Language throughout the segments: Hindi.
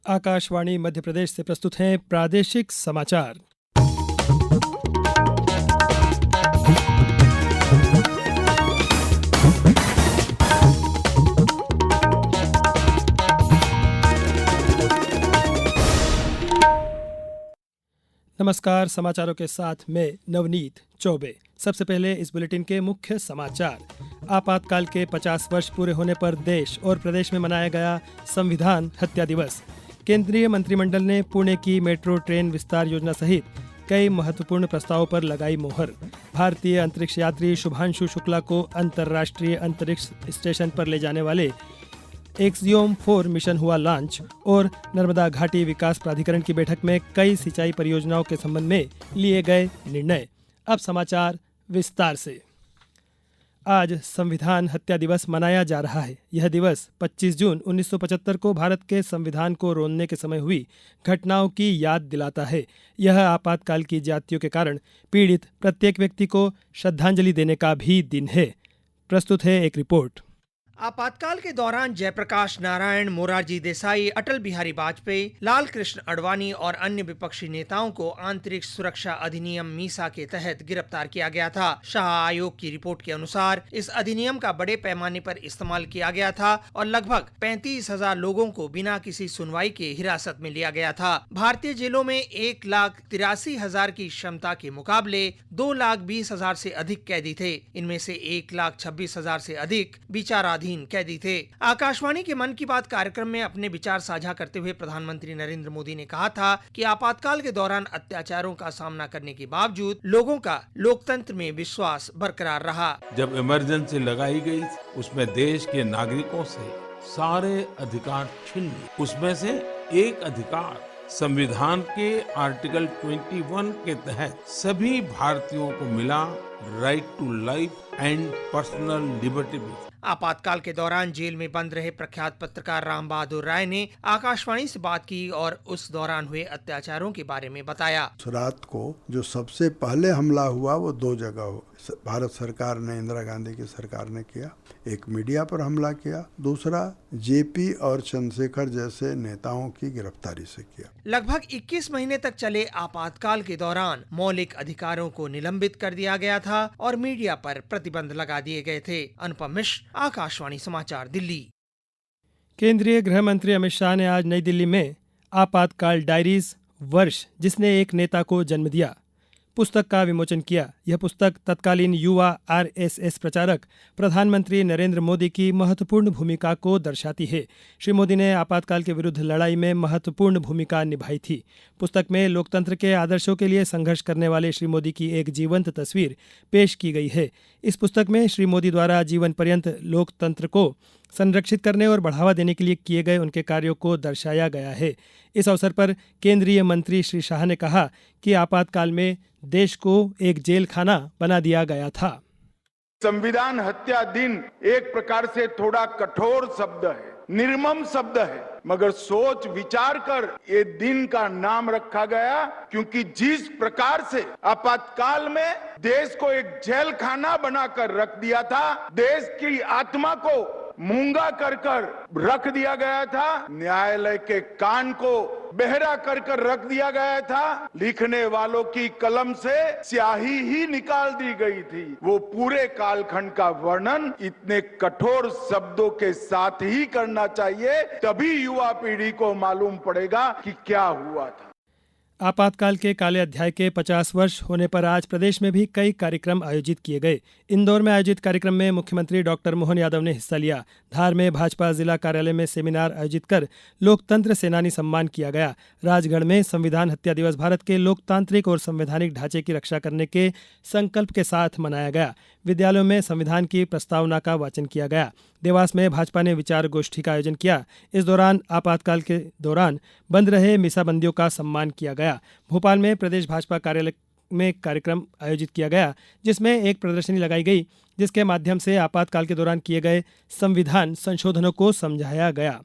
आकाशवाणी मध्य प्रदेश से प्रस्तुत हैं प्रादेशिक समाचार। नमस्कार, समाचारों के साथ मैं नवनीत चौबे। सबसे पहले इस बुलेटिन के मुख्य समाचार। आपातकाल के 50 वर्ष पूरे होने पर देश और प्रदेश में मनाया गया संविधान हत्या दिवस। केंद्रीय मंत्रिमंडल ने पुणे की मेट्रो ट्रेन विस्तार योजना सहित कई महत्वपूर्ण प्रस्तावों पर लगाई मोहर। भारतीय अंतरिक्ष यात्री शुभांशु शुक्ला को अंतर्राष्ट्रीय अंतरिक्ष स्टेशन पर ले जाने वाले एक्सियोम 4 मिशन हुआ लॉन्च। और नर्मदा घाटी विकास प्राधिकरण की बैठक में कई सिंचाई परियोजनाओं के संबंध में लिए गए निर्णय। अब समाचार विस्तार से। आज संविधान हत्या दिवस मनाया जा रहा है। यह दिवस 25 जून 1975 को भारत के संविधान को रोलने के समय हुई घटनाओं की याद दिलाता है। यह आपातकाल की ज्यादतियों के कारण पीड़ित प्रत्येक व्यक्ति को श्रद्धांजलि देने का भी दिन है। प्रस्तुत है एक रिपोर्ट। आपातकाल के दौरान जयप्रकाश नारायण, मोरारजी देसाई, अटल बिहारी वाजपेयी, लाल कृष्ण अडवाणी और अन्य विपक्षी नेताओं को आंतरिक सुरक्षा अधिनियम मीसा के तहत गिरफ्तार किया गया था। शाह आयोग की रिपोर्ट के अनुसार इस अधिनियम का बड़े पैमाने पर इस्तेमाल किया गया था और लगभग 35,000 लोगों को बिना किसी सुनवाई के हिरासत में लिया गया था। भारतीय जेलों में 1,83,000 की क्षमता के मुकाबले 2,20,000 से अधिक कैदी थे। इनमें से 1,26,000 से अधिक विचाराधीन कैदी थे। आकाशवाणी के मन की बात कार्यक्रम में अपने विचार साझा करते हुए प्रधानमंत्री नरेंद्र मोदी ने कहा था कि आपातकाल के दौरान अत्याचारों का सामना करने के बावजूद लोगों का लोकतंत्र में विश्वास बरकरार रहा। जब इमरजेंसी लगाई गई उसमें देश के नागरिकों से सारे अधिकार छीन लिए। उसमें से एक अधिकार संविधान के आर्टिकल 21 के तहत सभी भारतीयों को मिला, right to life and personal liberty. आपातकाल के दौरान जेल में बंद रहे प्रख्यात पत्रकार राम बहादुर राय ने आकाशवाणी से बात की और उस दौरान हुए अत्याचारों के बारे में बताया। रात को जो सबसे पहले हमला हुआ वो 2 जगह भारत सरकार ने, इंदिरा गांधी की सरकार ने किया। एक मीडिया पर हमला किया, दूसरा जेपी और चंद्रशेखर जैसे नेताओं की गिरफ्तारी से किया। लगभग 21 महीने तक चले आपातकाल के दौरान मौलिक अधिकारों को निलंबित कर दिया गया था और मीडिया पर प्रतिबंध लगा दिए गए थे। अनुपम मिश्र, आकाशवाणी समाचार, दिल्ली। केंद्रीय गृह मंत्री अमित शाह ने आज नई दिल्ली में आपातकाल डायरीज वर्ष जिसने एक नेता को जन्म दिया पुस्तक का विमोचन किया। यह पुस्तक तत्कालीन युवा आरएसएस प्रचारक प्रधानमंत्री नरेंद्र मोदी की महत्वपूर्ण भूमिका को दर्शाती है। श्री मोदी ने आपातकाल के विरुद्ध लड़ाई में महत्वपूर्ण भूमिका निभाई थी। पुस्तक में लोकतंत्र के आदर्शों के लिए संघर्ष करने वाले श्री मोदी की एक जीवंत तस्वीर पेश की गई है। इस पुस्तक में श्री मोदी द्वारा जीवन पर्यंत लोकतंत्र को संरक्षित करने और बढ़ावा देने के लिए किए गए उनके कार्यों को दर्शाया गया है। इस अवसर पर केंद्रीय मंत्री श्री शाह ने कहा कि आपातकाल में देश को एक जेल खाना बना दिया गया था। संविधान हत्या दिन एक प्रकार से थोड़ा कठोर शब्द है, निर्मम शब्द है, मगर सोच विचार कर ये दिन का नाम रखा गया, क्योंकि जिस प्रकार से आपातकाल में देश को एक जेल खाना बनाकर रख दिया था, देश की आत्मा को मूंगा कर रख दिया गया था, न्यायालय के कान को बहरा कर रख दिया गया था, लिखने वालों की कलम से स्याही ही निकाल दी गई थी। वो पूरे कालखंड का वर्णन इतने कठोर शब्दों के साथ ही करना चाहिए, तभी युवा पीढ़ी को मालूम पड़ेगा कि क्या हुआ था। आपातकाल के काले अध्याय के 50 वर्ष होने पर आज प्रदेश में भी कई कार्यक्रम आयोजित किए गए। इंदौर में आयोजित कार्यक्रम में मुख्यमंत्री डॉक्टर मोहन यादव ने हिस्सा लिया। धार में भाजपा जिला कार्यालय में सेमिनार आयोजित कर लोकतंत्र सेनानी सम्मान किया गया। राजगढ़ में संविधान हत्या दिवस भारत के लोकतांत्रिक और संवैधानिक ढांचे की रक्षा करने के संकल्प के साथ मनाया गया। विद्यालयों में संविधान की प्रस्तावना का वाचन किया गया। देवास में भाजपा ने विचार गोष्ठी का आयोजन किया। इस दौरान आपातकाल के दौरान बंद रहे मीसाबंदियों का सम्मान किया गया। भोपाल में प्रदेश भाजपा कार्यालय में कार्यक्रम आयोजित किया गया, जिसमें एक प्रदर्शनी लगाई गई, जिसके माध्यम से आपातकाल के दौरान किए गए संविधान संशोधनों को समझाया गया।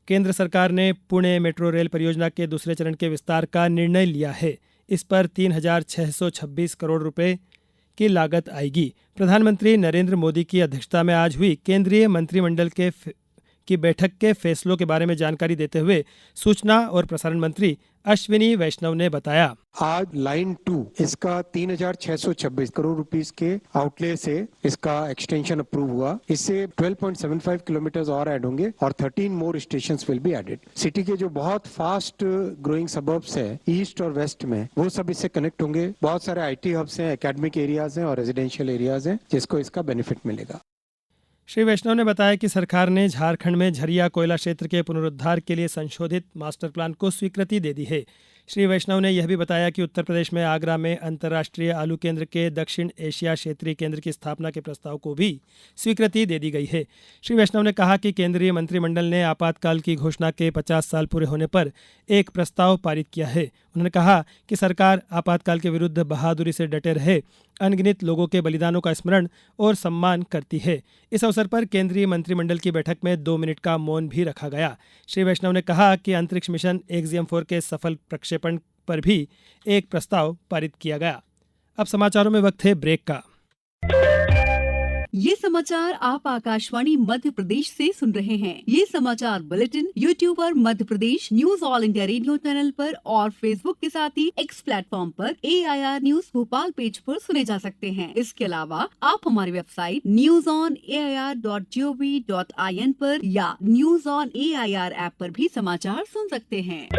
केंद्र सरकार ने पुणे मेट्रो रेल परियोजना के दूसरे चरण के विस्तार का निर्णय लिया है। इस पर 3,626 करोड़ रुपए की लागत आएगी। प्रधानमंत्री नरेंद्र मोदी की अध्यक्षता में आज हुई केंद्रीय मंत्रिमंडल की बैठक के फैसलों के बारे में जानकारी देते हुए सूचना और प्रसारण मंत्री अश्विनी वैष्णव ने बताया, आज लाइन 2 इसका 3,626 करोड़ रुपीस के आउटले से इसका एक्सटेंशन अप्रूव हुआ। इससे 12.75 किलोमीटर और ऐड होंगे और 13 more stations will be added. City के जो बहुत फास्ट ग्रोइंग सबर्ब्स है ईस्ट और वेस्ट में, वो सब इससे कनेक्ट होंगे। बहुत सारे आईटी हब्स हैं, एकेडमिक एरियाज हैं और रेजिडेंशियल एरियाज हैं, जिसको इसका बेनिफिट मिलेगा। श्री वैष्णव ने बताया कि सरकार ने झारखंड में झरिया कोयला क्षेत्र के पुनरुद्धार के लिए संशोधित मास्टर प्लान को स्वीकृति दे दी है। श्री वैष्णव ने यह भी बताया कि उत्तर प्रदेश में आगरा में अंतर्राष्ट्रीय आलू केंद्र के दक्षिण एशिया क्षेत्रीय केंद्र की स्थापना के प्रस्ताव को भी स्वीकृति दे दी गई है। श्री वैष्णव ने कहा कि केंद्रीय मंत्रिमंडल ने आपातकाल की घोषणा के 50 साल पूरे होने पर एक प्रस्ताव पारित किया है। उन्होंने कहा कि सरकार आपातकाल के विरुद्ध बहादुरी से डटे रहे अनगिनत लोगों के बलिदानों का स्मरण और सम्मान करती है। इस अवसर पर केंद्रीय मंत्रिमंडल की बैठक में 2 मिनट का मौन भी रखा गया। श्री वैष्णव ने कहा कि अंतरिक्ष मिशन एक्जियम-4 के सफल प्रक्षेपण पर भी एक प्रस्ताव पारित किया गया। अब समाचारों में वक्त है ब्रेक का। ये समाचार आप आकाशवाणी मध्य प्रदेश से सुन रहे हैं। ये समाचार बुलेटिन यूट्यूब पर Madhya Pradesh news All India Radio channel पर और फेसबुक के साथ ही एक्स प्लेटफॉर्म पर AIR न्यूज भोपाल पेज पर सुने जा सकते हैं। इसके अलावा आप हमारी वेबसाइट newsonair.gov.in पर या न्यूज ऑन AIR ऐप पर भी समाचार सुन सकते हैं।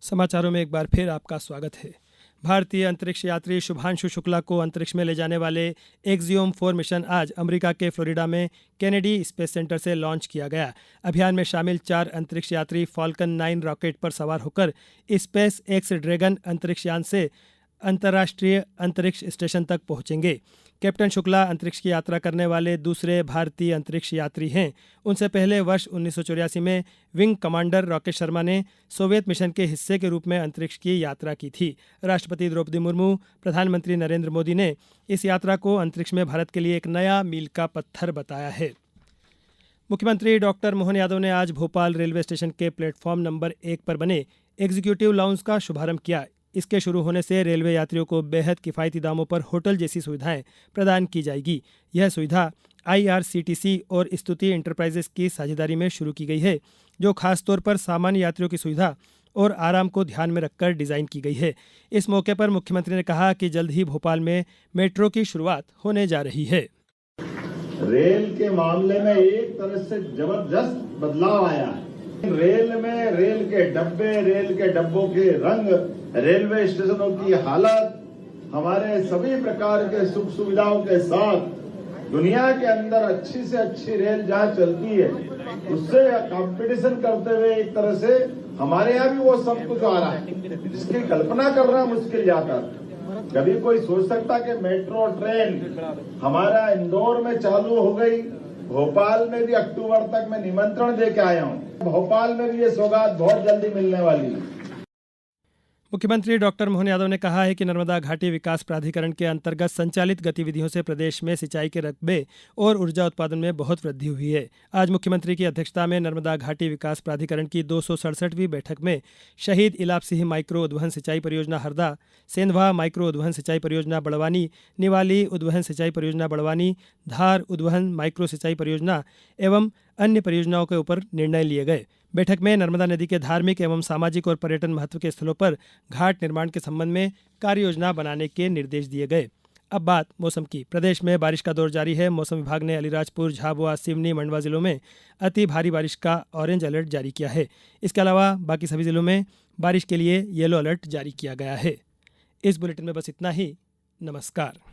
समाचारों में एक बार फिर आपका स्वागत है। भारतीय अंतरिक्ष यात्री शुभांशु शुक्ला को अंतरिक्ष में ले जाने वाले एक्जियोम-4 मिशन आज अमेरिका के फ्लोरिडा में केनेडी स्पेस सेंटर से लॉन्च किया गया। अभियान में शामिल 4 अंतरिक्ष यात्री फाल्कन 9 रॉकेट पर सवार होकर स्पेस एक्स ड्रैगन अंतरिक्ष यान से अंतर्राष्ट्रीय अंतरिक्ष स्टेशन तक पहुंचेंगे। कैप्टन शुक्ला अंतरिक्ष की यात्रा करने वाले दूसरे भारतीय अंतरिक्ष यात्री हैं। उनसे पहले वर्ष 1984 में विंग कमांडर राकेश शर्मा ने सोवियत मिशन के हिस्से के रूप में अंतरिक्ष की यात्रा की थी। राष्ट्रपति द्रौपदी मुर्मू, प्रधानमंत्री नरेंद्र मोदी ने इस यात्रा को अंतरिक्ष में भारत के लिए एक नया मील का पत्थर बताया है। मुख्यमंत्री डॉक्टर मोहन यादव ने आज भोपाल रेलवे स्टेशन के प्लेटफॉर्म नंबर 1 पर बने एग्जीक्यूटिव लाउंज का शुभारंभ किया। इसके शुरू होने से रेलवे यात्रियों को बेहद किफ़ायती दामों पर होटल जैसी सुविधाएं प्रदान की जाएगी। यह सुविधा IRCTC और स्तुति एंटरप्राइजेस की साझेदारी में शुरू की गई है, जो खासतौर पर सामान्य यात्रियों की सुविधा और आराम को ध्यान में रखकर डिज़ाइन की गई है। इस मौके पर मुख्यमंत्री ने कहा कि जल्द ही भोपाल में मेट्रो की शुरुआत होने जा रही है। रेल के मामले में एक तरह से जबरदस्त बदलाव आया है। रेल में रेल के डब्बे, रेल के डब्बों के रंग, रेलवे स्टेशनों की हालत, हमारे सभी प्रकार के सुख सुविधाओं के साथ दुनिया के अंदर अच्छी से अच्छी रेल जहाँ चलती है उससे कंपटीशन करते हुए एक तरह से हमारे यहाँ भी वो सब कुछ आ रहा है, जिसकी कल्पना करना मुश्किल जाता था। कभी कोई सोच सकता कि मेट्रो ट्रेन हमारा इंदौर में चालू हो गई, भोपाल में भी अक्टूबर तक मैं निमंत्रण दे के आया हूँ। भोपाल में भी ये सौगात बहुत जल्दी मिलने वाली है। मुख्यमंत्री डॉक्टर मोहन यादव ने कहा है कि नर्मदा घाटी विकास प्राधिकरण के अंतर्गत संचालित गतिविधियों से प्रदेश में सिंचाई के रकबे और ऊर्जा उत्पादन में बहुत वृद्धि हुई है। आज मुख्यमंत्री की अध्यक्षता में नर्मदा घाटी विकास प्राधिकरण की 267वीं बैठक में शहीद इलाप सिंह माइक्रो उद्वहन सिंचाई परियोजना हरदा, सेंधवा माइक्रो उद्वहन सिंचाई परियोजना बड़वानी, निवाली उद्वहन सिंचाई परियोजना बड़वानी, धार उद्वहन माइक्रो सिंचाई परियोजना एवं अन्य परियोजनाओं के ऊपर निर्णय लिए गए। बैठक में नर्मदा नदी के धार्मिक एवं सामाजिक और पर्यटन महत्व के स्थलों पर घाट निर्माण के संबंध में कार्य योजना बनाने के निर्देश दिए गए। अब बात मौसम की। प्रदेश में बारिश का दौर जारी है। मौसम विभाग ने अलीराजपुर, झाबुआ, सिवनी, मंडवा जिलों में अति भारी बारिश का ऑरेंज अलर्ट जारी किया है। इसके अलावा बाकी सभी जिलों में बारिश के लिए येलो अलर्ट जारी किया गया है। इस बुलेटिन में बस इतना ही। नमस्कार।